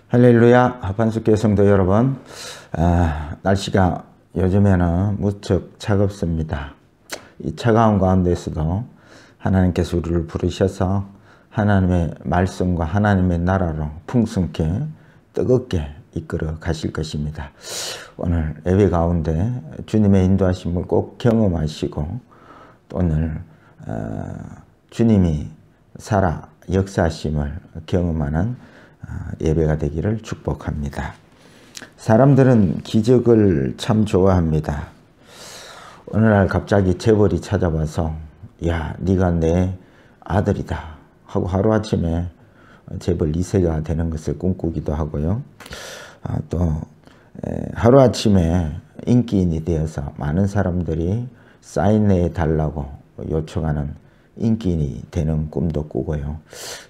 할렐루야. 하반숙교회 성도 여러분, 날씨가 요즘에는 무척 차갑습니다. 이 차가운 가운데서도 하나님께서 우리를 부르셔서 하나님의 말씀과 하나님의 나라로 풍성케 뜨겁게 이끌어 가실 것입니다. 오늘 예배 가운데 주님의 인도하심을 꼭 경험하시고 또 오늘 주님이 살아 역사하심을 경험하는 예배가 되기를 축복합니다. 사람들은 기적을 참 좋아합니다. 어느 날 갑자기 재벌이 찾아와서 야, 네가 내 아들이다 하고 하루아침에 재벌 2세가 되는 것을 꿈꾸기도 하고요. 또 하루아침에 인기인이 되어서 많은 사람들이 사인해 달라고 요청하는 인기인이 되는 꿈도 꾸고요.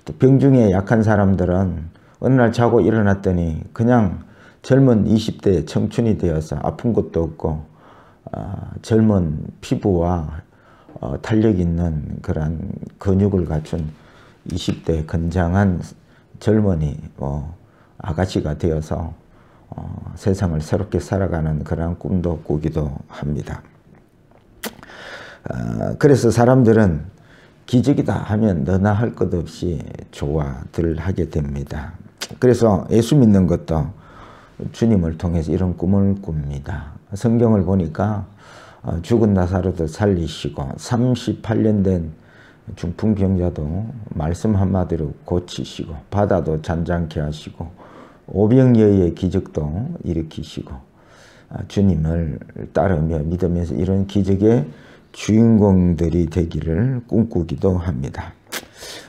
또 병중에 약한 사람들은 어느 날 자고 일어났더니 그냥 젊은 20대 청춘이 되어서 아픈 것도 없고 젊은 피부와 탄력 있는 그런 근육을 갖춘 20대 건장한 젊은이 아가씨가 되어서 세상을 새롭게 살아가는 그런 꿈도 꾸기도 합니다. 그래서 사람들은 기적이다 하면 너나 할 것 없이 좋아들 하게 됩니다. 그래서 예수 믿는 것도 주님을 통해서 이런 꿈을 꿉니다. 성경을 보니까 죽은 나사로도 살리시고 38년 된 중풍병자도 말씀 한마디로 고치시고 바다도 잔잔케 하시고 오병이어의 기적도 일으키시고 주님을 따르며 믿으면서 이런 기적의 주인공들이 되기를 꿈꾸기도 합니다.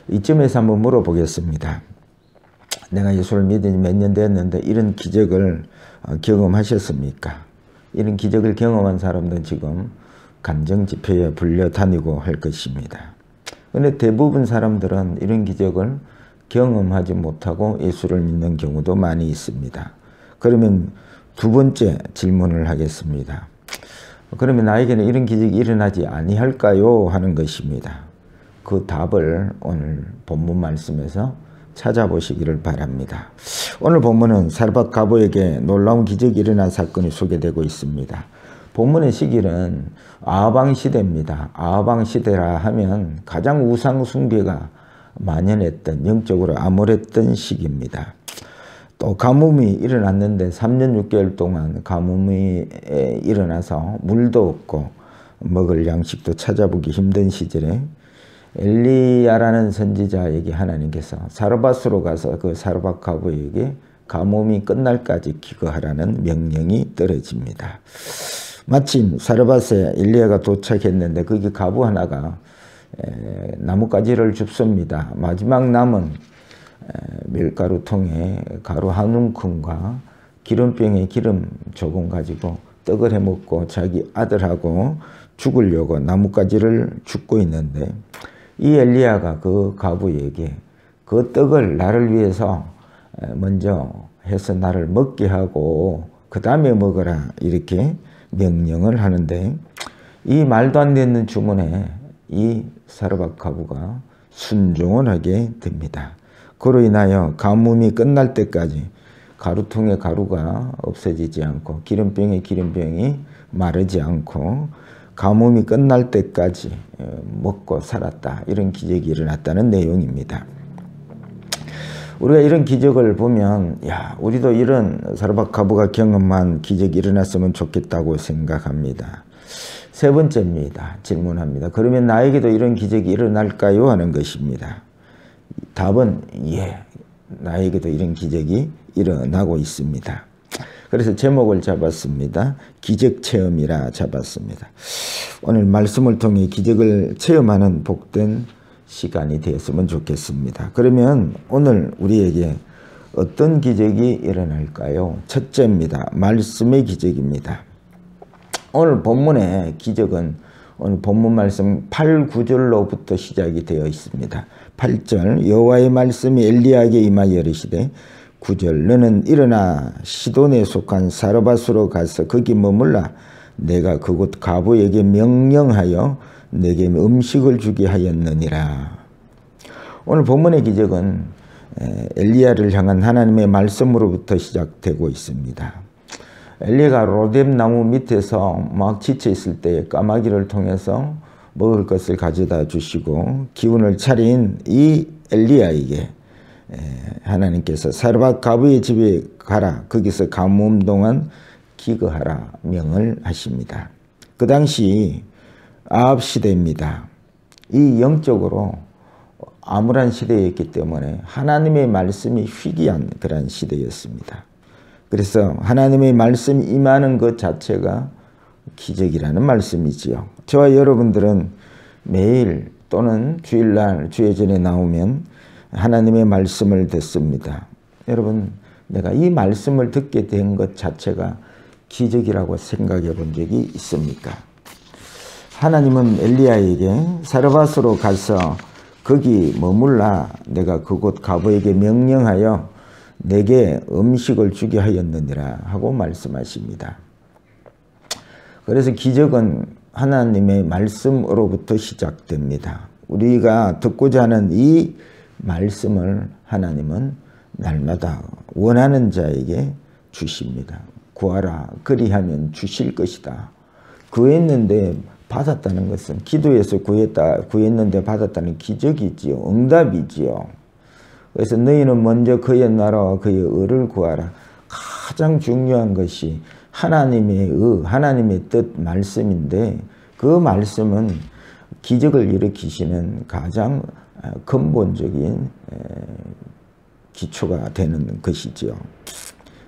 이쯤에서 한번 물어보겠습니다. 내가 예수를 믿은 지 몇 년 됐는데 이런 기적을 경험하셨습니까? 이런 기적을 경험한 사람들은 지금 간정집회에 불려다니고 할 것입니다. 그런데 대부분 사람들은 이런 기적을 경험하지 못하고 예수를 믿는 경우도 많이 있습니다. 그러면 두 번째 질문을 하겠습니다. 그러면 나에게는 이런 기적이 일어나지 아니할까요? 하는 것입니다. 그 답을 오늘 본문 말씀에서 찾아보시기를 바랍니다. 오늘 본문은 사르밧 과부에게 놀라운 기적이 일어난 사건이 소개되고 있습니다. 본문의 시기는 아하방 시대입니다. 아하방 시대라 하면 가장 우상 숭배가 만연했던, 영적으로 암울했던 시기입니다. 또 가뭄이 일어났는데 3년 6개월 동안 가뭄이 일어나서 물도 없고 먹을 양식도 찾아보기 힘든 시절에 엘리야라는 선지자에게 하나님께서 사르밧으로 가서 그 사르밧 과부에게 가뭄이 끝날까지 기거하라는 명령이 떨어집니다. 마침 사르밧에 엘리야가 도착했는데 거기 과부 하나가 나뭇가지를 줍습니다. 마지막 남은 밀가루통에 가루 한 움큼과 기름병에 기름 조금 가지고 떡을 해먹고 자기 아들하고 죽으려고 나뭇가지를 줍고 있는데 이 엘리야가 그 과부에게 그 떡을 나를 위해서 먼저 해서 나를 먹게 하고 그 다음에 먹어라 이렇게 명령을 하는데 이 말도 안 되는 주문에 이 사르밧 과부가 순종을 하게 됩니다. 그로 인하여 가뭄이 끝날 때까지 가루통에 가루가 없어지지 않고 기름병에 기름병이 마르지 않고 가뭄이 끝날 때까지 먹고 살았다. 이런 기적이 일어났다는 내용입니다. 우리가 이런 기적을 보면 야, 우리도 이런 사르밧 과부가 경험한 기적이 일어났으면 좋겠다고 생각합니다. 세 번째입니다. 질문합니다. 그러면 나에게도 이런 기적이 일어날까요? 하는 것입니다. 답은 예, 나에게도 이런 기적이 일어나고 있습니다. 그래서 제목을 잡았습니다. 기적체험이라 잡았습니다. 오늘 말씀을 통해 기적을 체험하는 복된 시간이 되었으면 좋겠습니다. 그러면 오늘 우리에게 어떤 기적이 일어날까요? 첫째입니다. 말씀의 기적입니다. 오늘 본문의 기적은 오늘 본문 말씀 8, 9절로부터 시작이 되어 있습니다. 8절 여호와의 말씀이 엘리야에게 임하여 이르시되 9절 너는 일어나 시돈에 속한 사르밧으로 가서 거기 머물라 내가 그곳 과부에게 명령하여 내게 음식을 주게 하였느니라. 오늘 본문의 기적은 엘리야를 향한 하나님의 말씀으로부터 시작되고 있습니다. 엘리야가 로뎀 나무 밑에서 막 지쳐 있을 때 까마귀를 통해서 먹을 것을 가져다 주시고 기운을 차린 이 엘리야에게 하나님께서 사르밧 가부의 집에 가라, 거기서 가뭄 동안 기거하라 명을 하십니다. 그 당시 아합 시대입니다. 이 영적으로 암울한 시대였기 때문에 하나님의 말씀이 희귀한 그런 시대였습니다. 그래서 하나님의 말씀이 임하는 것 자체가 기적이라는 말씀이지요. 저와 여러분들은 매일 또는 주일날 주예전에 나오면 하나님의 말씀을 듣습니다. 여러분, 내가 이 말씀을 듣게 된 것 자체가 기적이라고 생각해 본 적이 있습니까? 하나님은 엘리야에게 사르밧으로 가서 거기 머물라, 내가 그곳 가부에게 명령하여 내게 음식을 주게 하였느니라 하고 말씀하십니다. 그래서 기적은 하나님의 말씀으로부터 시작됩니다. 우리가 듣고자 하는 이 말씀을 하나님은 날마다 원하는 자에게 주십니다. 구하라, 그리하면 주실 것이다. 구했는데 받았다는 것은 기도해서 구했는데 받았다는 기적이지요. 응답이지요. 그래서 너희는 먼저 그의 나라와 그의 의를 구하라. 가장 중요한 것이 하나님의 의, 하나님의 뜻 말씀인데 그 말씀은 기적을 일으키시는 가장 근본적인 기초가 되는 것이지요.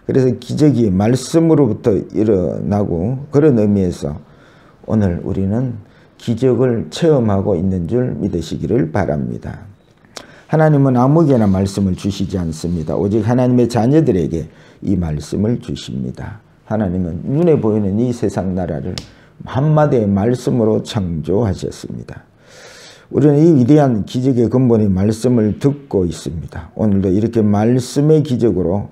그래서 기적이 말씀으로부터 일어나고 그런 의미에서 오늘 우리는 기적을 체험하고 있는 줄 믿으시기를 바랍니다. 하나님은 아무에게나 말씀을 주시지 않습니다. 오직 하나님의 자녀들에게 이 말씀을 주십니다. 하나님은 눈에 보이는 이 세상 나라를 한마디의 말씀으로 창조하셨습니다. 우리는 이 위대한 기적의 근본의 말씀을 듣고 있습니다. 오늘도 이렇게 말씀의 기적으로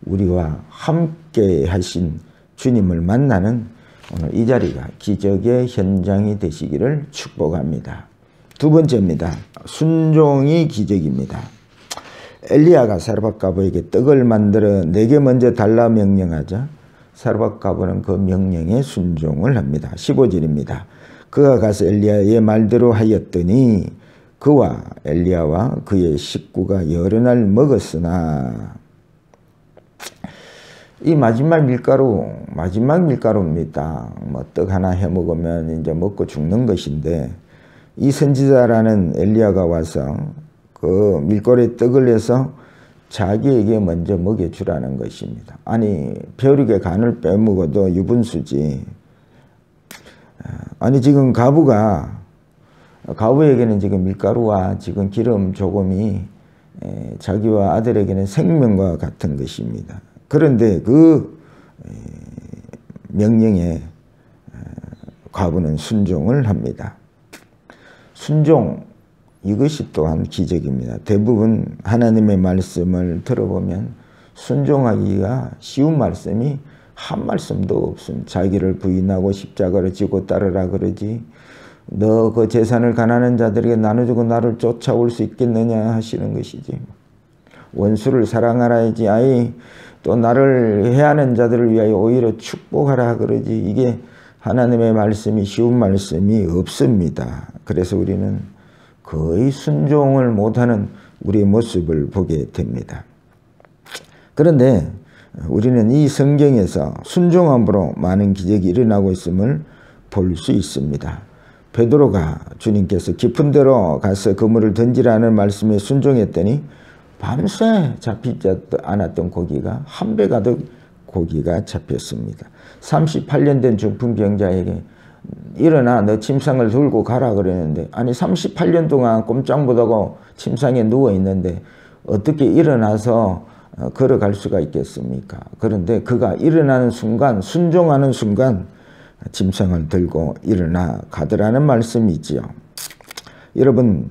우리와 함께 하신 주님을 만나는 오늘 이 자리가 기적의 현장이 되시기를 축복합니다. 두 번째입니다. 순종이 기적입니다. 엘리야가 사르밧 가부에게 떡을 만들어 내게 먼저 달라 명령하자 사르밧 가부는 그 명령에 순종을 합니다. 15절입니다. 그가 가서 엘리야의 말대로 하였더니 그와 엘리야와 그의 식구가 여러 날 먹었으나 이 마지막 밀가루입니다. 뭐 떡 하나 해 먹으면 이제 먹고 죽는 것인데 이 선지자라는 엘리야가 와서 그 밀가루에 떡을 내서 자기에게 먼저 먹여주라는 것입니다. 아니 벼룩의 간을 빼먹어도 유분수지. 아니 지금 가부에게는 지금 밀가루와 지금 기름 조금이 자기와 아들에게는 생명과 같은 것입니다. 그런데 그 명령에 가부는 순종을 합니다. 순종, 이것이 또한 기적입니다. 대부분 하나님의 말씀을 들어보면 순종하기가 쉬운 말씀이 한 말씀도 없습니다. 자기를 부인하고 십자가를 지고 따르라 그러지, 너 그 재산을 가난한 자들에게 나눠주고 나를 쫓아올 수 있겠느냐 하시는 것이지. 원수를 사랑하라야지, 아이 또 나를 해하는 자들을 위하여 오히려 축복하라 그러지. 이게 하나님의 말씀이 쉬운 말씀이 없습니다. 그래서 우리는 거의 순종을 못하는 우리의 모습을 보게 됩니다. 그런데 우리는 이 성경에서 순종함으로 많은 기적이 일어나고 있음을 볼 수 있습니다. 베드로가 주님께서 깊은 데로 가서 그물을 던지라는 말씀에 순종했더니 밤새 잡히지 않았던 고기가 한 배 가득 고기가 잡혔습니다. 38년 된 중풍병자에게 일어나 너 침상을 들고 가라 그랬는데, 아니 38년 동안 꼼짝 못하고 침상에 누워 있는데 어떻게 일어나서 걸어갈 수가 있겠습니까? 그런데 그가 일어나는 순간, 순종하는 순간 침상을 들고 일어나 가더라는 말씀이 있지요. 여러분,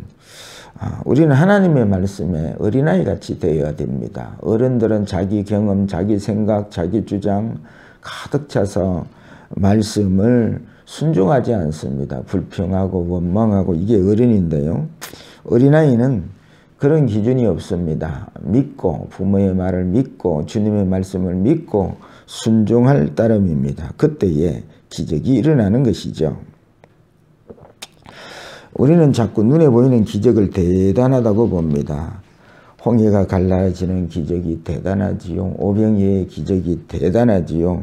우리는 하나님의 말씀에 어린아이같이 되어야 됩니다. 어른들은 자기 경험, 자기 생각, 자기 주장 가득 차서 말씀을 순종하지 않습니다. 불평하고 원망하고, 이게 어른인데요. 어린아이는 그런 기준이 없습니다. 믿고 부모의 말을 믿고 주님의 말씀을 믿고 순종할 따름입니다. 그때에 기적이 일어나는 것이죠. 우리는 자꾸 눈에 보이는 기적을 대단하다고 봅니다. 홍해가 갈라지는 기적이 대단하지요. 오병이의 기적이 대단하지요.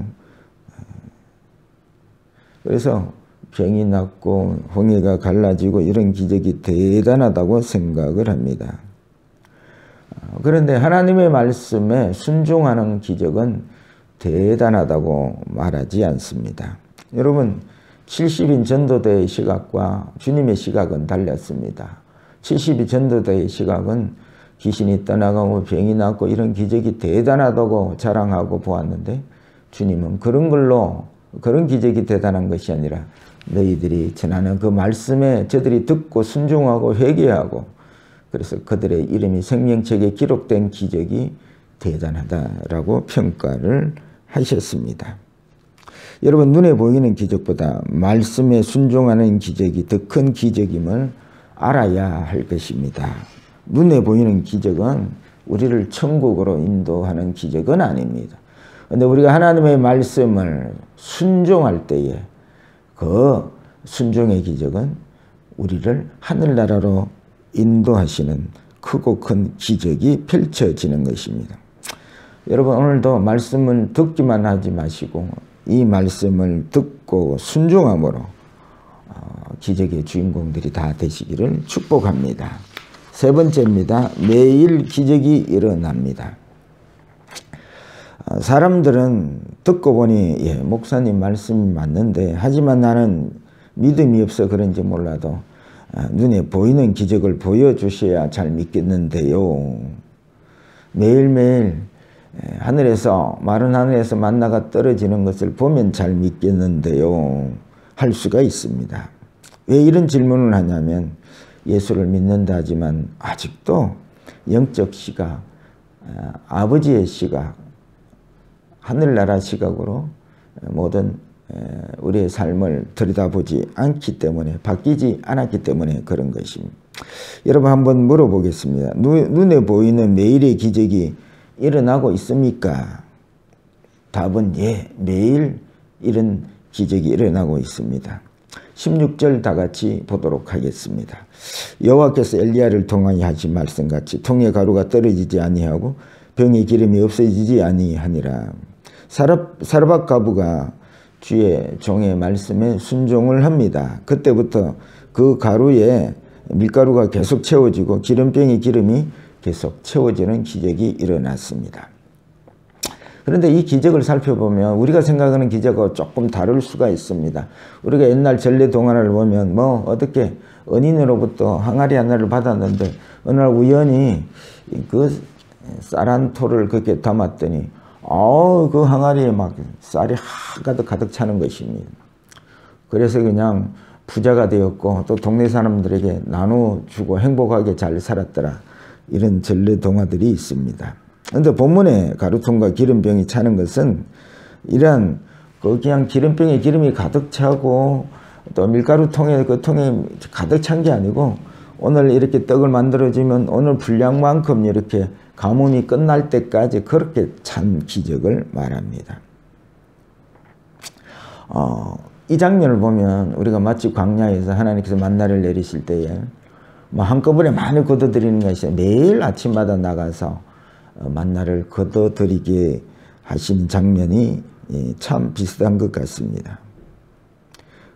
그래서 병이 낫고 홍해가 갈라지고 이런 기적이 대단하다고 생각을 합니다. 그런데 하나님의 말씀에 순종하는 기적은 대단하다고 말하지 않습니다. 여러분 70인 전도대의 시각과 주님의 시각은 달랐습니다. 70인 전도대의 시각은 귀신이 떠나가고 병이 낫고 이런 기적이 대단하다고 자랑하고 보았는데 주님은 그런 기적이 대단한 것이 아니라 너희들이 전하는 그 말씀에 저들이 듣고 순종하고 회개하고 그래서 그들의 이름이 생명책에 기록된 기적이 대단하다라고 평가를 하셨습니다. 여러분 눈에 보이는 기적보다 말씀에 순종하는 기적이 더 큰 기적임을 알아야 할 것입니다. 눈에 보이는 기적은 우리를 천국으로 인도하는 기적은 아닙니다. 그런데 우리가 하나님의 말씀을 순종할 때에 그 순종의 기적은 우리를 하늘나라로 인도하시는 크고 큰 기적이 펼쳐지는 것입니다. 여러분 오늘도 말씀을 듣기만 하지 마시고 이 말씀을 듣고 순종함으로 기적의 주인공들이 다 되시기를 축복합니다. 세 번째입니다. 매일 기적이 일어납니다. 사람들은 듣고 보니 목사님 말씀이 맞는데 하지만 나는 믿음이 없어 그런지 몰라도 눈에 보이는 기적을 보여주셔야 잘 믿겠는데요. 매일매일 마른 하늘에서 만나가 떨어지는 것을 보면 잘 믿겠는데요. 할 수가 있습니다. 왜 이런 질문을 하냐면 예수를 믿는다 하지만 아직도 영적 시각, 아버지의 시각, 하늘나라 시각으로 모든 우리의 삶을 들여다보지 않기 때문에 바뀌지 않았기 때문에 그런 것입니다. 여러분 한번 물어보겠습니다. 눈에 보이는 매일의 기적이 일어나고 있습니까? 답은 예, 매일 이런 기적이 일어나고 있습니다. 16절 다 같이 보도록 하겠습니다. 여호와께서 엘리야를 통하여 하신 말씀같이 통에 가루가 떨어지지 아니하고 병의 기름이 없어지지 아니하니라. 사르밧 과부가 주의 종의 말씀에 순종을 합니다. 그때부터 그 가루에 밀가루가 계속 채워지고 기름병의 기름이 계속 채워지는 기적이 일어났습니다. 그런데 이 기적을 살펴보면 우리가 생각하는 기적과 조금 다를 수가 있습니다. 우리가 옛날 전래 동화를 보면 어떻게 은인으로부터 항아리 하나를 받았는데 어느 날 우연히 그 쌀한 토를 그렇게 담았더니 그 항아리에 막 쌀이 가득 차는 것입니다. 그래서 그냥 부자가 되었고 또 동네 사람들에게 나눠주고 행복하게 잘 살았더라. 이런 전래 동화들이 있습니다. 그런데 본문에 가루통과 기름병이 차는 것은 이러한 그냥 기름병에 기름이 가득 차고 또 밀가루통에 그 통에 가득 찬 게 아니고 오늘 이렇게 떡을 만들어주면 오늘 분량만큼 이렇게 가뭄이 끝날 때까지 그렇게 찬 기적을 말합니다. 이 장면을 보면 우리가 마치 광야에서 하나님께서 만나를 내리실 때에 한꺼번에 많이 걷어들이는 것이 매일 아침마다 나가서 만나를 걷어들이게 하신 장면이 참 비슷한 것 같습니다.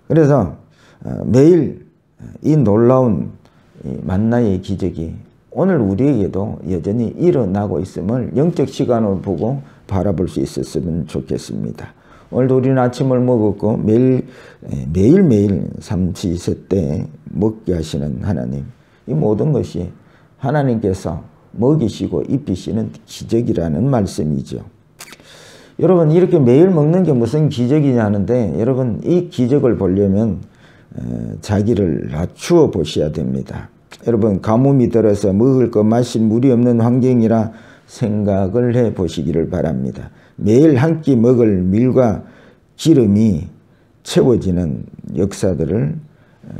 그래서 매일 이 놀라운 만나의 기적이 오늘 우리에게도 여전히 일어나고 있음을 영적 시간을 보고 바라볼 수 있었으면 좋겠습니다. 오늘도 우리는 아침을 먹었고 매일매일 삼시세때 먹게 하시는 하나님, 이 모든 것이 하나님께서 먹이시고 입히시는 기적이라는 말씀이죠. 여러분 이렇게 매일 먹는 게 무슨 기적이냐 하는데 여러분 이 기적을 보려면 자기를 낮추어 보셔야 됩니다. 여러분 가뭄이 들어서 먹을 것 마실 물이 없는 환경이라 생각을 해 보시기를 바랍니다. 매일 한 끼 먹을 밀과 기름이 채워지는 역사들을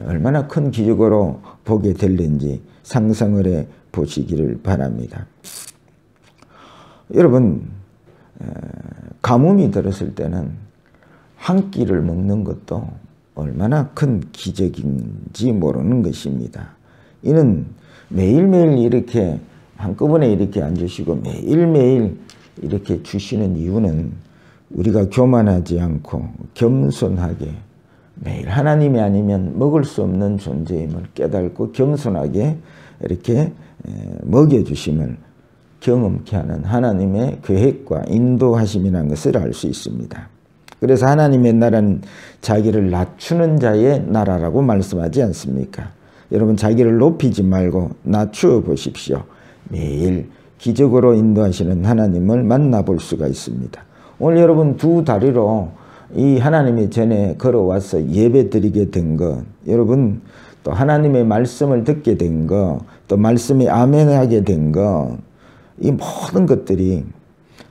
얼마나 큰 기적으로 보게 될는지 상상을 해 보시기를 바랍니다. 여러분, 가뭄이 들었을 때는 한 끼를 먹는 것도 얼마나 큰 기적인지 모르는 것입니다. 이는 매일매일 이렇게 한꺼번에 이렇게 안 주시고 매일매일 이렇게 주시는 이유는 우리가 교만하지 않고 겸손하게 매일 하나님이 아니면 먹을 수 없는 존재임을 깨닫고 겸손하게 이렇게 먹여주심을 경험케 하는 하나님의 계획과 인도하심이라는 것을 알 수 있습니다. 그래서 하나님의 나라는 자기를 낮추는 자의 나라라고 말씀하지 않습니까? 여러분, 자기를 높이지 말고 낮추어 보십시오. 매일 기적으로 인도하시는 하나님을 만나볼 수가 있습니다. 오늘 여러분 두 다리로 이 하나님의 전에 걸어와서 예배 드리게 된 것, 여러분 또 하나님의 말씀을 듣게 된 것, 또 말씀에 아멘하게 된 것, 이 모든 것들이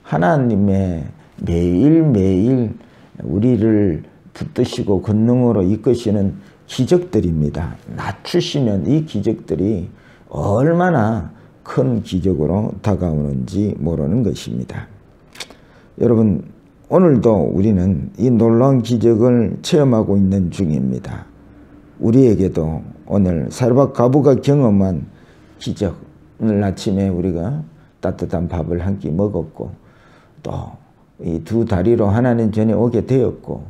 하나님의 매일매일 우리를 붙드시고 권능으로 이끄시는 기적들입니다. 낮추시면 이 기적들이 얼마나 큰 기적으로 다가오는지 모르는 것입니다. 여러분, 오늘도 우리는 이 놀라운 기적을 체험하고 있는 중입니다. 우리에게도 오늘 사르밧 과부가 경험한 기적, 오늘 아침에 우리가 따뜻한 밥을 한 끼 먹었고 또 이 두 다리로 하나님 전에 오게 되었고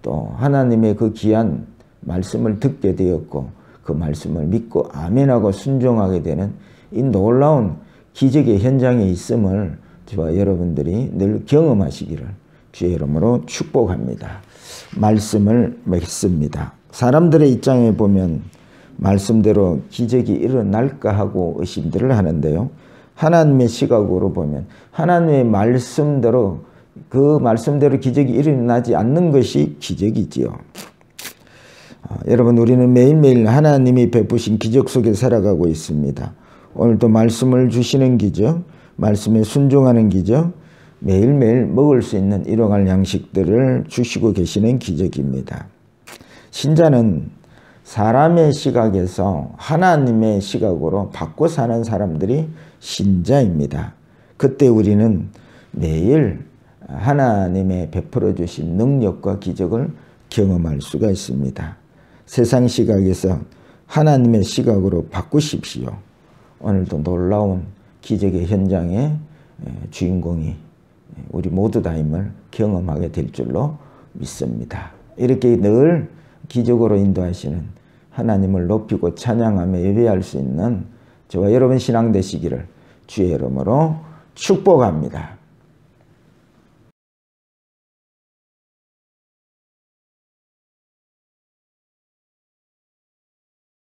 또 하나님의 그 귀한 말씀을 듣게 되었고 그 말씀을 믿고 아멘하고 순종하게 되는 이 놀라운 기적의 현장에 있음을 저와 여러분들이 늘 경험하시기를 주의 이름으로 축복합니다. 말씀을 맺습니다. 사람들의 입장에 보면 말씀대로 기적이 일어날까 하고 의심들을 하는데요. 하나님의 시각으로 보면 하나님의 말씀대로 그 말씀대로 기적이 일어나지 않는 것이 기적이지요. 여러분, 우리는 매일매일 하나님이 베푸신 기적 속에 살아가고 있습니다. 오늘도 말씀을 주시는 기적, 말씀에 순종하는 기적, 매일매일 먹을 수 있는 일용할 양식들을 주시고 계시는 기적입니다. 신자는 사람의 시각에서 하나님의 시각으로 바꿔 사는 사람들이 신자입니다. 그때 우리는 매일 하나님의 베풀어 주신 능력과 기적을 경험할 수가 있습니다. 세상 시각에서 하나님의 시각으로 바꾸십시오. 오늘도 놀라운 기적의 현장의 주인공이 우리 모두 다임을 경험하게 될 줄로 믿습니다. 이렇게 늘 기적으로 인도하시는 하나님을 높이고 찬양하며 예배할 수 있는 저와 여러분 신앙 되시기를 주의 이름으로 축복합니다.